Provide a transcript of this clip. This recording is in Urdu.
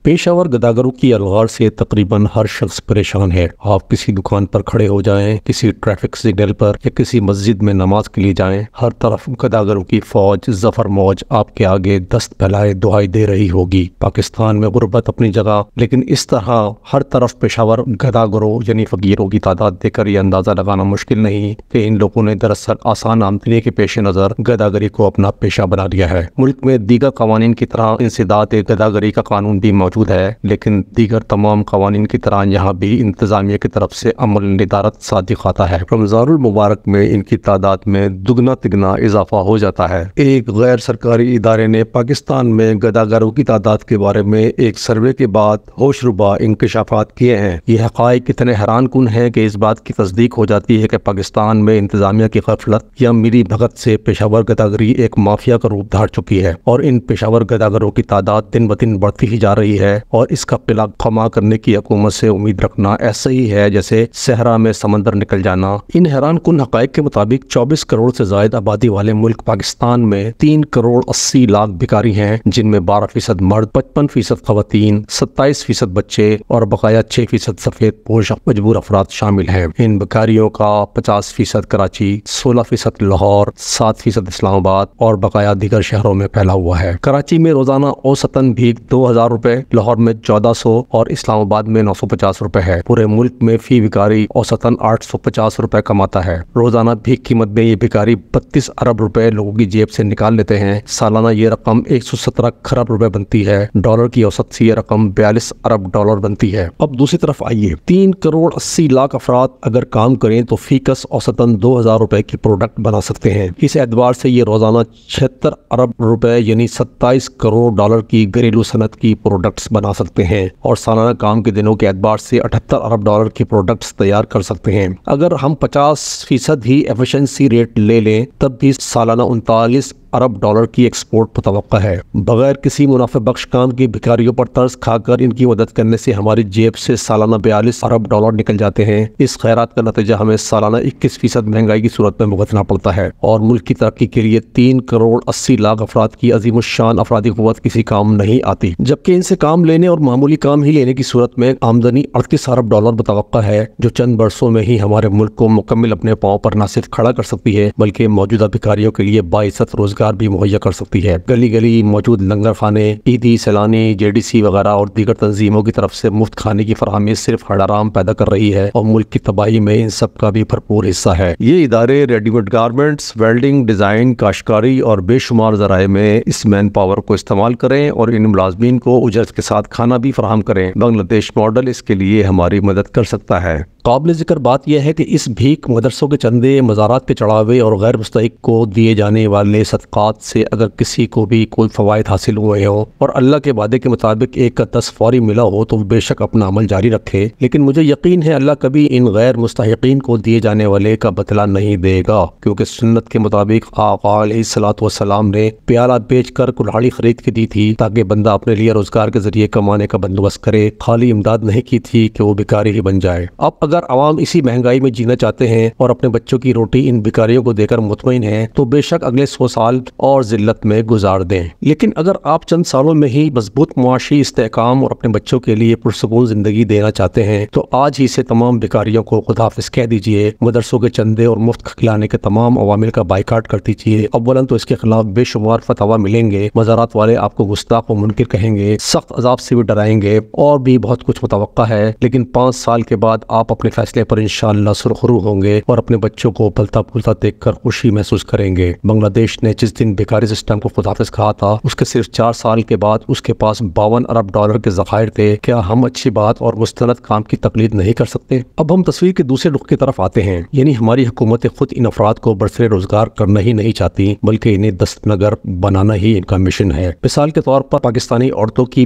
پیشہ ور گداگروں کی الغار سے تقریباً ہر شخص پریشان ہے۔ آپ کسی دکان پر کھڑے ہو جائیں، کسی ٹریفک سگنل پر یا کسی مسجد میں نماز کے لیے جائیں، ہر طرف گداگروں کی فوج ظفر موج آپ کے آگے دست پھیلائے دعائی دے رہی ہوگی۔ پاکستان میں غربت اپنی جگہ، لیکن اس طرح ہر طرف پیشہ ور گداگروں یعنی فقیروں کی تعداد دیکھ کر یہ اندازہ لگانا مشکل نہیں کہ ان لوگوں نے دراصل آسان آمدنی کے پیش نظر گداگری کو اپنا پیشہ بنا لیا ہے۔ ملک میں دیگر قوانین کی طرح انسداد گداگری کا قانون بھی موجود ہے، لیکن دیگر تمام قوانین کی طرح یہاں بھی انتظامیہ کی طرف سے عمل ندارت صادق آتا ہے۔ رمضان المبارک میں ان کی تعداد میں دگنا تگنا اضافہ ہو جاتا ہے۔ ایک غیر سرکاری ادارے نے پاکستان میں گداگروں کی تعداد کے بارے میں ایک سروے کے بعد ہوش ربا انکشافات کیے ہیں۔ یہ حقائق اتنے حیران کن ہیں کہ اس بات کی تصدیق ہو جاتی ہے کہ پاکستان میں انتظامیہ کی غفلت یا ملی بھگت سے پیشہ ور گداگری ایک مافیا کا روپ دھار چکی ہے، اور ان پیشہ ور گداگروں کی تعداد دن بدن بڑھتی ہی جا رہی ہے، اور اس کا قلع خما کرنے کی حکومت سے امید رکھنا ایسا ہی ہے جیسے صحرا میں سمندر نکل جانا۔ ان حیران کن حقائق کے مطابق 24 کروڑ سے زائد آبادی والے ملک پاکستان میں 3 کروڑ 80 لاکھ بھکاری ہیں، جن میں 12% مرد، 55% خواتین، 27% بچے اور بقایا 6% سفید پوش مجبور افراد شامل ہیں۔ ان بھکاریوں کا 50% کراچی، 16% لاہور، 7% اسلام آباد اور بقایا دیگر شہروں میں پھیلا ہوا ہے۔ کراچی میں روزانہ اوسطاً بھیک 2000 روپے، لاہور میں 1400 اور اسلام آباد میں 950 روپے ہے۔ پورے ملک میں فی بھکاری اوسطاً 850 روپے کماتا ہے۔ روزانہ بھیک قیمت میں یہ بھکاری 32 ارب روپے لوگوں کی جیب سے نکال لیتے ہیں۔ سالانہ یہ رقم 117 کھرب روپے بنتی ہے۔ ڈالر کی اوسط سے یہ رقم 42 ارب ڈالر بنتی ہے۔ اب دوسری طرف آئیے، 3 کروڑ 80 لاکھ افراد اگر کام کریں تو فی کس اوسطاً 2000 روپے کی پروڈکٹ بنا سکتے ہیں۔ اس اعتبار سے یہ روزانہ 76 ارب روپے یعنی 27 کروڑ ڈالر کی گھریلو صنعت کی پروڈکٹس بنا سکتے ہیں، اور سالانہ کام کے دنوں کے اعتبار سے 78 ارب ڈالر کی پروڈکٹس تیار کر سکتے ہیں۔ اگر ہم 50% ہی ایفیشنسی ریٹ لے لیں تب بھی سالانہ 39 ارب ڈالر کی ایکسپورٹ متوقع ہے۔ بغیر کسی منافع بخش کام کی بھکاریوں پر ترس کھا کر ان کی مدد کرنے سے ہماری جیب سے سالانہ 42 ارب ڈالر نکل جاتے ہیں۔ اس خیرات کا نتیجہ ہمیں سالانہ 21% مہنگائی کی صورت میں بھگتنا پڑتا ہے، اور ملک کی ترقی کے لیے 3 کروڑ 80 لاکھ افراد کی عظیم الشان افرادی قوت کسی کام نہیں آتی، جبکہ ان سے کام لینے اور معمولی کام ہی لینے کی صورت میں آمدنی 38 ارب ڈالر متوقع ہے، جو چند برسوں میں ہی ہمارے ملک کو مکمل اپنے پاؤں پر نہ صرف کھڑا کر سکتی ہے بلکہ موجودہ بھکاریوں کے لیے باعث روزگار بھی مہیا کر سکتی ہے۔ گلی گلی موجود لنگر خانے، عیدی، سیلانی، JDC وغیرہ اور دیگر تنظیموں کی طرف سے مفت کھانے کی فراہمی صرف حرام پیدا کر رہی ہے، اور ملک کی تباہی میں ان سب کا بھی بھرپور حصہ ہے۔ یہ ادارے ready made garments, welding, design, کاشتکاری اور بے شمار ذرائع میں اس مین پاور کو استعمال کریں اور ان ملازمین کو اجرت کے ساتھ کھانا بھی فراہم کریں۔ بنگلہ دیش ماڈل اس کے لیے ہماری مدد کر سکتا ہے۔ قابل ذکر بات یہ ہے کہ اس بھیک، مدرسوں کے چندے، مزارات کے چڑھاوے اور غیر مستحق کو دیے جانے والے صدقات سے اگر کسی کو بھی کوئی فوائد حاصل ہوئے ہوں اور اللہ کے وعدے کے مطابق 1 کا 10 فوری ملا ہو تو بے شک اپنا عمل جاری رکھے، لیکن مجھے یقین ہے اللہ کبھی ان غیر مستحقین کو دیے جانے والے کا بدلہ نہیں دے گا، کیونکہ سنت کے مطابق آقا علیہ الصلوۃ والسلام نے پیالہ بیچ کر کلہاڑی خرید کے دی تھی تاکہ بندہ اپنے لیے روزگار کے ذریعے کمانے کا بندوبست کرے، خالی امداد نہیں کی تھی کہ وہ بیکاری ہی بن جائے۔ اب اگر عوام اسی مہنگائی میں جینا چاہتے ہیں اور اپنے بچوں کی روٹی ان بیکاریوں کو دے کر مطمئن ہیں تو بے شک اگلے 100 سال اور ذلت میں گزار دیں، لیکن اگر آپ چند سالوں میں ہی مضبوط معاشی استحکام اور اپنے بچوں کے لیے پرسکون زندگی دینا چاہتے ہیں تو آج ہی سے تمام بیکاریوں کو خدا حافظ کہہ دیجئے، مدرسوں کے چندے اور مفت کھلانے کے تمام عوامل کا بائیکاٹ کر دیجئے۔ اولاً تو اس کے خلاف بے شمار فتاوی ملیں گے، مزارات والے آپ کو گستاخ و منکر کہیں گے، سخت عذاب سے بھی ڈرائیں گے، اور بھی بہت کچھ متوقع ہے، لیکن 5 سال کے بعد آپ اپنے فیصلے پر انشاءاللہ سرخرو ہوں گے اور اپنے بچوں کو پلتا پھولتا دیکھ کر خوشی محسوس کریں گے۔ بنگلہ دیش نے جس دن بیکاری سسٹم کو خدا حافظ کہا تھا اس کے صرف 4 سال کے بعد اس کے پاس 52 ارب ڈالر کے ذخائر تھے۔ کیا ہم اچھی بات اور مستند کام کی تقلید نہیں کر سکتے؟ اب ہم تصویر کے دوسرے رخ کی طرف آتے ہیں، یعنی ہماری حکومت خود ان افراد کو برسر روزگار کرنا ہی نہیں چاہتی بلکہ انہیں دستنگر بنانا ہی ان کا مشن ہے۔ مثال کے طور پر پاکستانی عورتوں کی